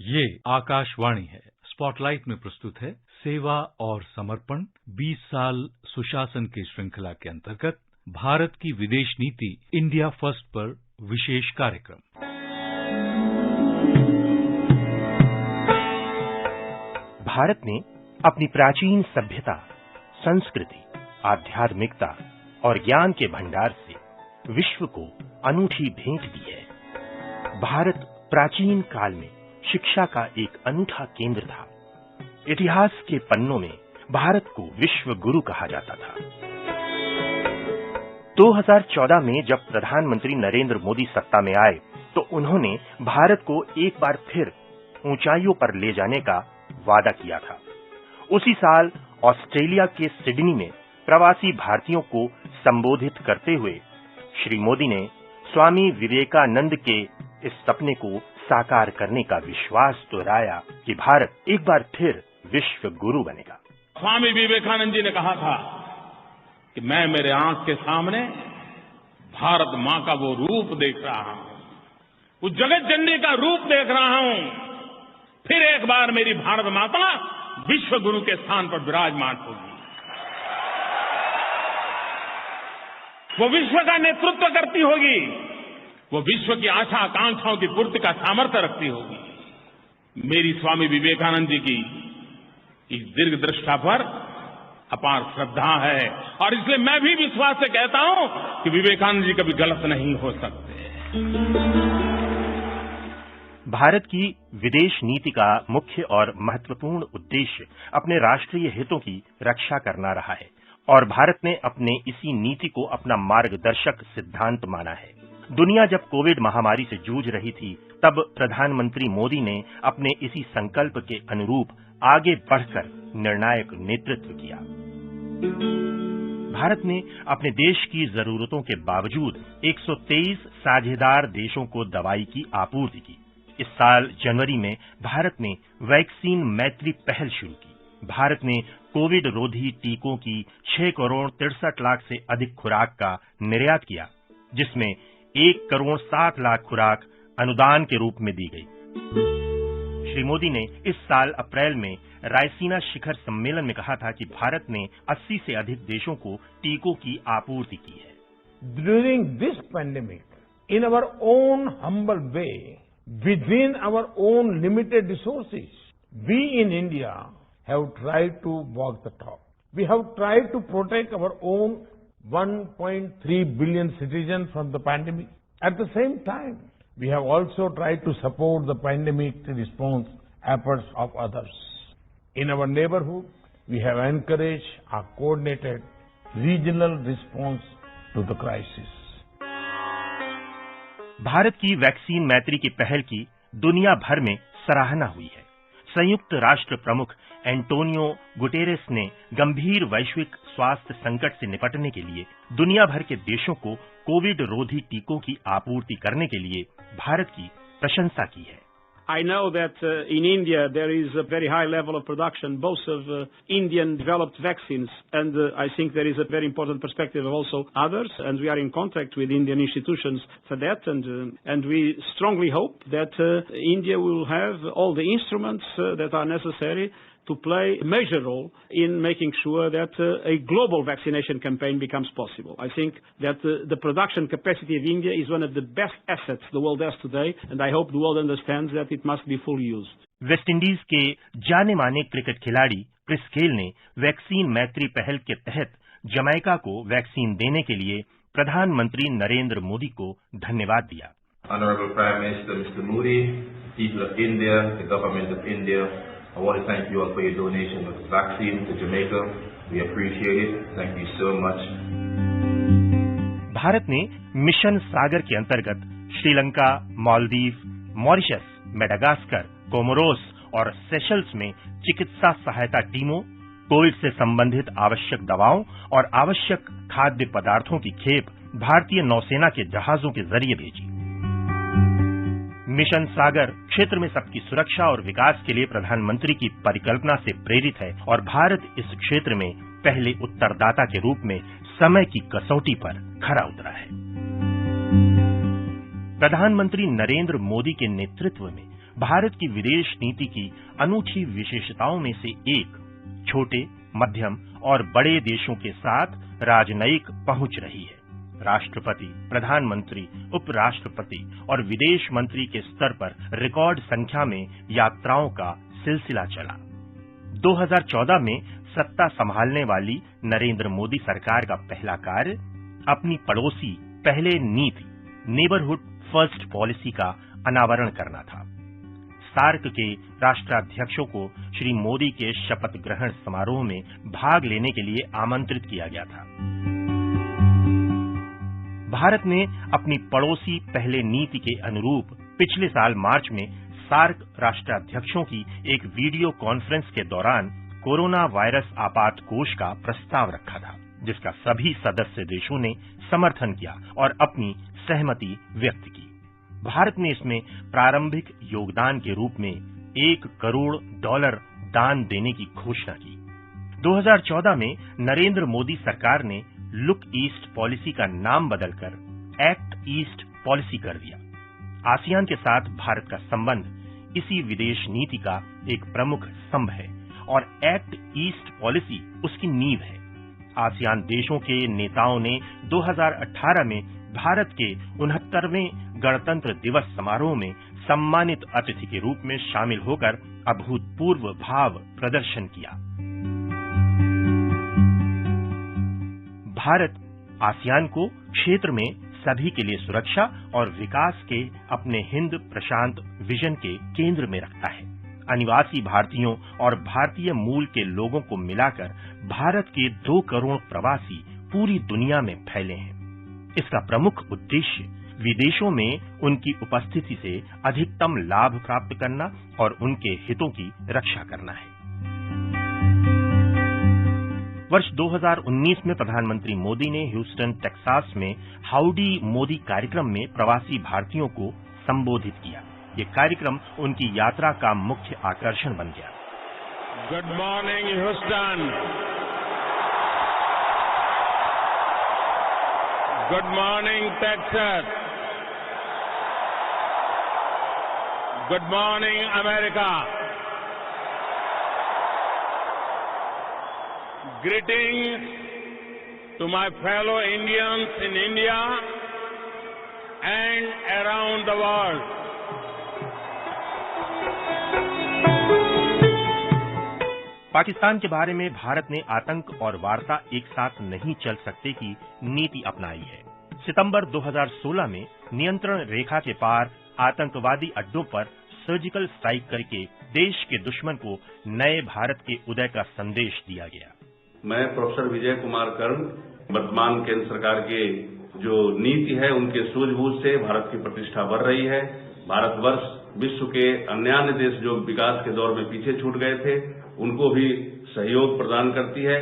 ये आकाशवाणी है। स्पॉटलाइट में प्रस्तुत है सेवा और समर्पण 20 साल सुशासन की श्रृंखला के अंतर्गत भारत की विदेश नीति इंडिया फर्स्ट पर विशेष कार्यक्रम। भारत ने अपनी प्राचीन सभ्यता, संस्कृति, आध्यात्मिकता और ज्ञान के भंडार से विश्व को अनूठी भेंट दी है। भारत प्राचीन काल में शिक्षा का एक अनूठा केंद्र था। इतिहास के पन्नों में भारत को विश्व गुरु कहा जाता था। 2014 में जब प्रधानमंत्री नरेंद्र मोदी सत्ता में आए तो उन्होंने भारत को एक बार फिर ऊंचाइयों पर ले जाने का वादा किया था। उसी साल ऑस्ट्रेलिया के सिडनी में प्रवासी भारतीयों को संबोधित करते हुए श्री मोदी ने स्वामी विवेकानंद के इस सपने को साकार करने का विश्वास दोहराया कि भारत एक बार फिर विश्व गुरु बनेगा। स्वामी विवेकानंद जी ने कहा था कि मैं मेरे आंख के सामने भारत मां का वो रूप देख रहा हूं, उस जगत जननी का रूप देख रहा हूं। फिर एक बार मेरी भारत माता विश्व गुरु के स्थान पर विराजमान होगी। वो विश्व का नेतृत्व करती होगी, वो विश्व की आशा आकांक्षाओं की पूर्ति का सामर्थ्य रखती होगी। मेरी स्वामी विवेकानंद जी की इस दीर्घ दृष्टा पर अपार श्रद्धा है और इसलिए मैं भी विश्वास से कहता हूं कि विवेकानंद जी कभी गलत नहीं हो सकते। भारत की विदेश नीति का मुख्य और महत्वपूर्ण उद्देश्य अपने राष्ट्रीय हितों की रक्षा करना रहा है और भारत ने अपने इसी नीति को अपना मार्गदर्शक सिद्धांत माना है। दुनिया जब कोविड महामारी से जूझ रही थी तब प्रधानमंत्री मोदी ने अपने इसी संकल्प के अनुरूप आगे बढ़कर निर्णायक नेतृत्व किया। भारत ने अपने देश की जरूरतों के बावजूद 123 साझेदार देशों को दवाई की आपूर्ति की। इस साल जनवरी में भारत ने वैक्सीन मैत्री पहल शुरू की। भारत ने कोविड रोधी टीकों की 6 करोड़ 63 लाख से अधिक खुराक का निर्यात किया, जिसमें 1 करोड़ 7 लाख खुराक अनुदान के रूप में दी गई। श्री मोदी ने इस साल अप्रैल में रायसीना शिखर सम्मेलन में कहा था कि भारत ने 80 से अधिक देशों को टीकों की आपूर्ति की है। During this pandemic, in our own humble way, within our own limited resources, we in India have tried to walk the talk. We have tried to protect our own 1.3 billion citizens from the pandemic. At the same time, we have also tried to support the pandemic response efforts of others. In our neighborhood, we have encouraged a coordinated regional response to the crisis. Bharat की vaccine मैत्री की पहल की दुनिया भर में सराहना हुई है। संयुक्त राष्ट्र प्रमुख एंटोनियो गुटेरेस ने गंभीर वैश्विक स्वास्थ्य संकट से निपटने के लिए दुनिया भर के देशों को कोविड रोधी टीकों की आपूर्ति करने के लिए भारत की प्रशंसा की है। I know that in India there is a very high level of production, both of Indian developed vaccines, and I think there is a very important perspective of also others, and we are in contact with Indian institutions for that, and we strongly hope that India will have all the instruments that are necessary to play a major role in making sure that a global vaccination campaign becomes possible. I think that the production capacity of India is one of the best assets the world has today, and I hope the world understands that it must be fully used. West Indies के जाने माने cricket खिलाड़ी Chris Gayle ने vaccine मैत्री पहल के तहत Jamaica को वैक्सीन देने के लिए प्रधानमंत्री नरेंद्र मोदी को धन्यवाद दिया। Honorable Prime Minister Mr. Modi, people of India, the government of India, I want to thank you all for your donation of vaccine to Jamaica. We appreciate it. Thank you so much. Bharat ने mission सागर के अंतर्गत Sri Lanka, Maldives, Mauritius, Madagascar, Comoros और Seychelles में चिकित्सा सहायता टीमों, Covid से संबंधित आवश्यक दवाओं और आवश्यक खाद्य पदार्थों की खेप भारतीय नौसेना के जहाजों के जरिए भेजी। मिशन सागर क्षेत्र में सबकी सुरक्षा और विकास के लिए प्रधानमंत्री की परिकल्पना से प्रेरित है और भारत इस क्षेत्र में पहले उत्तरदाता के रूप में समय की कसौटी पर खरा उतरा है। प्रधानमंत्री नरेंद्र मोदी के नेतृत्व में भारत की विदेश नीति की अनूठी विशेषताओं में से एक छोटे, मध्यम और बड़े देशों के साथ राजनयिक पहुंच रही है। राष्ट्रपति, प्रधानमंत्री, उपराष्ट्रपति और विदेश मंत्री के स्तर पर रिकॉर्ड संख्या में यात्राओं का सिलसिला चला। 2014 में सत्ता संभालने वाली नरेंद्र मोदी सरकार का पहला कार्य अपनी पड़ोसी पहले नीति, नेबरहुड फर्स्ट पॉलिसी का अनावरण करना था। सार्क के राष्ट्राध्यक्षों को श्री मोदी के शपथ ग्रहण समारोह में भाग लेने के लिए आमंत्रित किया गया था। भारत ने अपनी पड़ोसी पहले नीति के अनुरूप पिछले साल मार्च में सार्क राष्ट्राध्यक्षों की एक वीडियो कॉन्फ्रेंस के दौरान कोरोना वायरस आपात कोष का प्रस्ताव रखा था, जिसका सभी सदस्य देशों ने समर्थन किया और अपनी सहमति व्यक्त की। भारत ने इसमें प्रारंभिक योगदान के रूप में $1 करोड़ दान देने की घोषणा की। 2014 में नरेंद्र मोदी सरकार ने लुक ईस्ट पॉलिसी का नाम बदलकर एक्ट ईस्ट पॉलिसी कर दिया। आसियान के साथ भारत का संबंध इसी विदेश नीति का एक प्रमुख स्तंभ है और एक्ट ईस्ट पॉलिसी उसकी नींव है। आसियान देशों के नेताओं ने 2018 में भारत के 69वें गणतंत्र दिवस समारोह में सम्मानित अतिथि के रूप में शामिल होकर अभूतपूर्व भाव प्रदर्शन किया। भारत आसियान को क्षेत्र में सभी के लिए सुरक्षा और विकास के अपने हिंद प्रशांत विजन के केंद्र में रखता है। अनिवासी भारतीयों और भारतीय मूल के लोगों को मिलाकर भारत के 2 करोड़ प्रवासी पूरी दुनिया में फैले हैं। इसका प्रमुख उद्देश्य विदेशों में उनकी उपस्थिति से अधिकतम लाभ प्राप्त करना और उनके हितों की रक्षा करना है। वर्ष 2019 में प्रधानमंत्री मोदी ने ह्यूस्टन, टेक्सास में हाउडी मोदी कार्यक्रम में प्रवासी भारतीयों को संबोधित किया। ये कार्यक्रम उनकी यात्रा का मुख्य आकर्षण बन गया। Good morning Houston, good morning Texas, good morning America. Greetings to my fellow Indians in India and around the world. Pakistan के बारे में भारत ने आतंक और वार्ता एक साथ नहीं चल सकते की नीति अपनाई है। सितंबर 2016 में नियंत्रण रेखा के पार आतंकवादी अड्डों पर सर्जिकल स्ट्राइक करके देश के दुश्मन को नए भारत के उदय का संदेश दिया गया। मैं प्रोफेसर विजय कुमार कर्ण, वर्तमान केंद्र सरकार के जो नीति है उनके सूझबूझ से भारत की प्रतिष्ठा बढ़ रही है। भारतवर्ष विश्व के अन्य देश जो विकास के दौर में पीछे छूट गए थे उनको भी सहयोग प्रदान करती है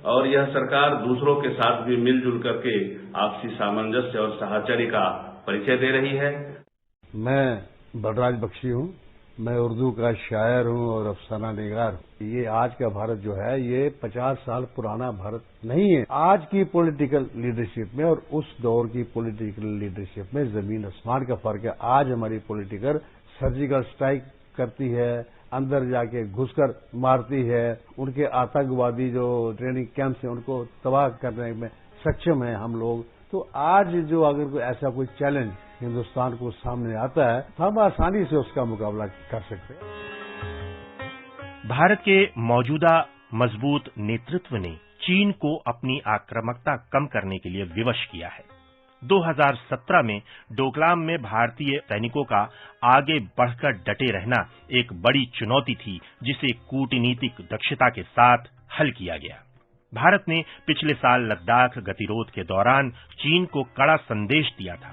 और यह सरकार दूसरों के साथ भी मिलजुल करके आपसी सामंजस्य और साहचर्य का परिचय दे रही है। मैं बलराज बख्शी हूँ। मैं उर्दू का शायर हूँ और अफसाना निगार हूँ। ये आज का भारत जो है ये 50 साल पुराना भारत नहीं है। आज की पॉलिटिकल लीडरशिप में और उस दौर की पॉलिटिकल लीडरशिप में जमीन आसमान का फर्क है। आज हमारी पॉलिटिकल सर्जिकल स्ट्राइक करती है, अंदर जाके घुसकर मारती है, उनके आतंकवादी जो ट्रेनिंग कैंप्स हैं उनको तबाह करने में सक्षम है हम लोग। तो आज जो अगर कोई ऐसा कोई चैलेंज हिंदुस्तान को सामने आता है तो हम आसानी से उसका मुकाबला कर सकते हैं। भारत के मौजूदा मजबूत नेतृत्व ने चीन को अपनी आक्रामकता कम करने के लिए विवश किया है। 2017 में डोकलाम में भारतीय सैनिकों का आगे बढ़कर डटे रहना एक बड़ी चुनौती थी जिसे कूटनीतिक दक्षता के साथ हल किया गया। भारत ने पिछले साल लद्दाख गतिरोध के दौरान चीन को कड़ा संदेश दिया था।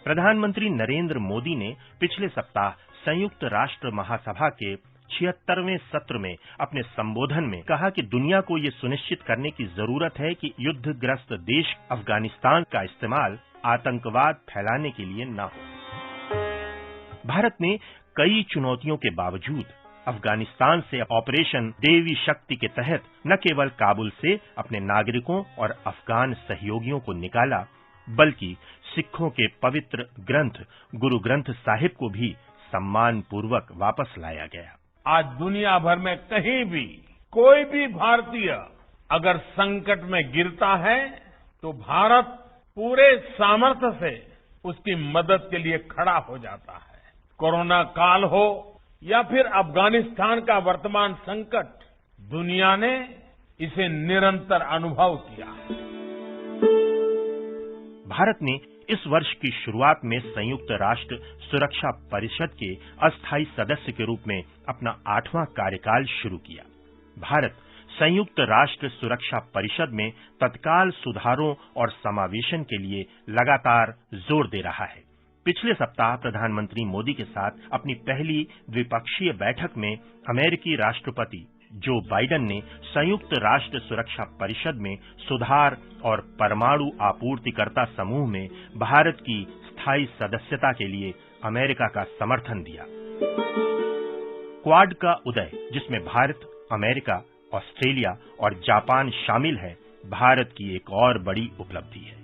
प्रधानमंत्री नरेंद्र मोदी ने पिछले सप्ताह संयुक्त राष्ट्र महासभा के 76वें सत्र में अपने संबोधन में कहा कि दुनिया को ये सुनिश्चित करने की जरूरत है कि युद्धग्रस्त देश अफगानिस्तान का इस्तेमाल आतंकवाद फैलाने के लिए न हो। भारत ने कई चुनौतियों के बावजूद अफगानिस्तान से ऑपरेशन देवी शक्ति के तहत न केवल काबुल से अपने नागरिकों और अफगान सहयोगियों को निकाला, बल्कि सिखों के पवित्र ग्रंथ गुरु ग्रंथ साहिब को भी सम्मानपूर्वक वापस लाया गया। आज दुनिया भर में कहीं भी कोई भी भारतीय अगर संकट में गिरता है तो भारत पूरे सामर्थ्य से उसकी मदद के लिए खड़ा हो जाता है। कोरोना काल हो या फिर अफगानिस्तान का वर्तमान संकट, दुनिया ने इसे निरंतर अनुभव किया। भारत ने इस वर्ष की शुरुआत में संयुक्त राष्ट्र सुरक्षा परिषद के अस्थायी सदस्य के रूप में अपना 8वां कार्यकाल शुरू किया। भारत संयुक्त राष्ट्र सुरक्षा परिषद में तत्काल सुधारों और समावेशन के लिए लगातार जोर दे रहा है। पिछले सप्ताह प्रधानमंत्री मोदी के साथ अपनी पहली द्विपक्षीय बैठक में अमेरिकी राष्ट्रपति जो बाइडेन ने संयुक्त राष्ट्र सुरक्षा परिषद में सुधार और परमाणु आपूर्तिकर्ता समूह में भारत की स्थायी सदस्यता के लिए अमेरिका का समर्थन दिया। क्वाड का उदय, जिसमें भारत, अमेरिका, ऑस्ट्रेलिया और जापान शामिल है, भारत की एक और बड़ी उपलब्धि है।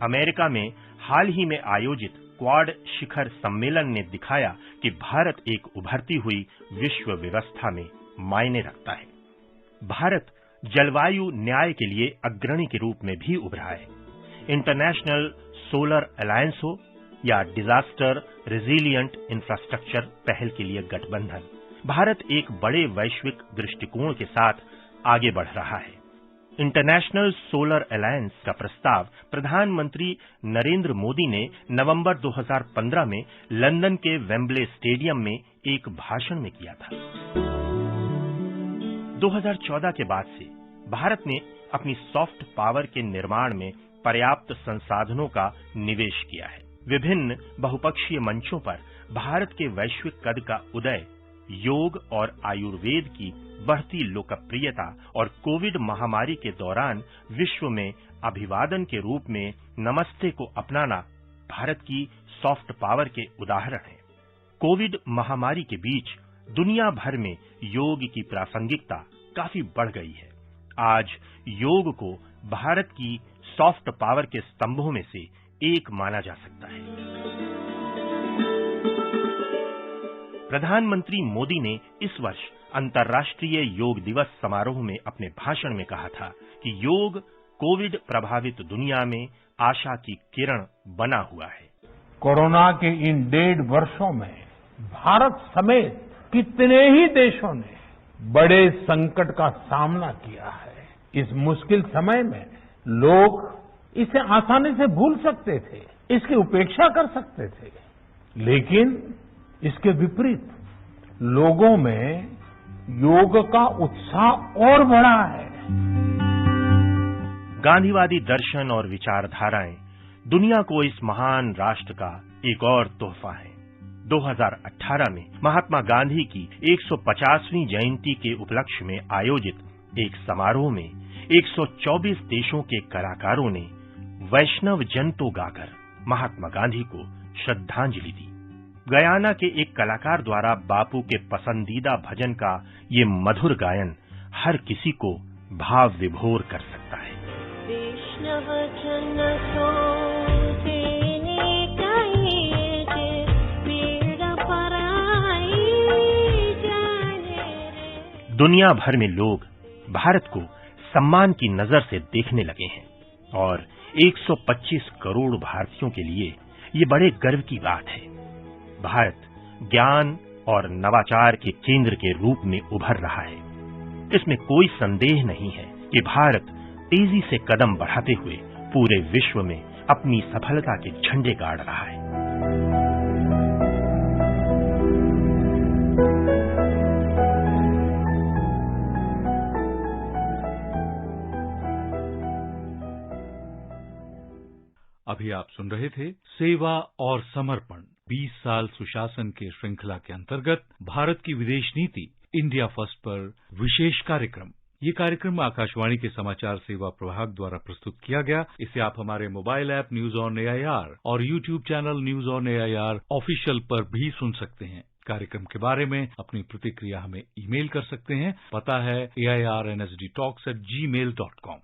अमेरिका में हाल ही में आयोजित क्वाड शिखर सम्मेलन ने दिखाया कि भारत एक उभरती हुई विश्व व्यवस्था में मायने रखता है। भारत जलवायु न्याय के लिए अग्रणी के रूप में भी उभरा है। इंटरनेशनल सोलर अलायंस हो या डिजास्टर रेजिलिएंट इंफ्रास्ट्रक्चर पहल के लिए गठबंधन, भारत एक बड़े वैश्विक दृष्टिकोण के साथ आगे बढ़ रहा है। इंटरनेशनल सोलर अलायंस का प्रस्ताव प्रधानमंत्री नरेंद्र मोदी ने नवंबर 2015 में लंदन के वेम्बले स्टेडियम में एक भाषण में किया था। 2014 के बाद से भारत ने अपनी सॉफ्ट पावर के निर्माण में पर्याप्त संसाधनों का निवेश किया है। विभिन्न बहुपक्षीय मंचों पर भारत के वैश्विक कद का उदय, योग और आयुर्वेद की बढ़ती लोकप्रियता और कोविड महामारी के दौरान विश्व में अभिवादन के रूप में नमस्ते को अपनाना भारत की सॉफ्ट पावर के उदाहरण हैं। कोविड महामारी के बीच दुनिया भर में योग की प्रासंगिकता काफी बढ़ गई है। आज योग को भारत की सॉफ्ट पावर के स्तंभों में से एक माना जा सकता है। प्रधानमंत्री मोदी ने इस वर्ष अंतर्राष्ट्रीय योग दिवस समारोह में अपने भाषण में कहा था कि योग कोविड प्रभावित दुनिया में आशा की किरण बना हुआ है। कोरोना के इन 1.5 वर्षों में भारत समेत कितने ही देशों ने बड़े संकट का सामना किया है। इस मुश्किल समय में लोग इसे आसानी से भूल सकते थे, इसकी उपेक्षा कर सकते थे, लेकिन इसके विपरीत लोगों में योग का उत्साह और बढ़ा है। गांधीवादी दर्शन और विचारधाराएं दुनिया को इस महान राष्ट्र का एक और तोहफा है। 2018 में महात्मा गांधी की 150वीं जयंती के उपलक्ष्य में आयोजित एक समारोह में 124 देशों के कलाकारों ने वैष्णव जन तो गाकर महात्मा गांधी को श्रद्धांजलि दी। गयाना के एक कलाकार द्वारा बापू के पसंदीदा भजन का ये मधुर गायन हर किसी को भाव विभोर कर सकता है। वैष्णव जन तो दुनिया भर में लोग भारत को सम्मान की नजर से देखने लगे हैं और 125 करोड़ भारतीयों के लिए ये बड़े गर्व की बात है। भारत ज्ञान और नवाचार के केंद्र के रूप में उभर रहा है। इसमें कोई संदेह नहीं है कि भारत तेजी से कदम बढ़ाते हुए पूरे विश्व में अपनी सफलता के झंडे गाड़ रहा है। अभी आप सुन रहे थे सेवा और समर्पण 20 साल सुशासन के श्रृंखला के अंतर्गत भारत की विदेश नीति इंडिया फर्स्ट पर विशेष कार्यक्रम। ये कार्यक्रम आकाशवाणी के समाचार सेवा प्रभाग द्वारा प्रस्तुत किया गया। इसे आप हमारे mobile app news on AIR और YouTube channel news on AIR official पर भी सुन सकते हैं। कार्यक्रम के बारे में अपनी प्रतिक्रिया हमें ईमेल कर सकते हैं। पता है AIRNSDTalks@gmail.com।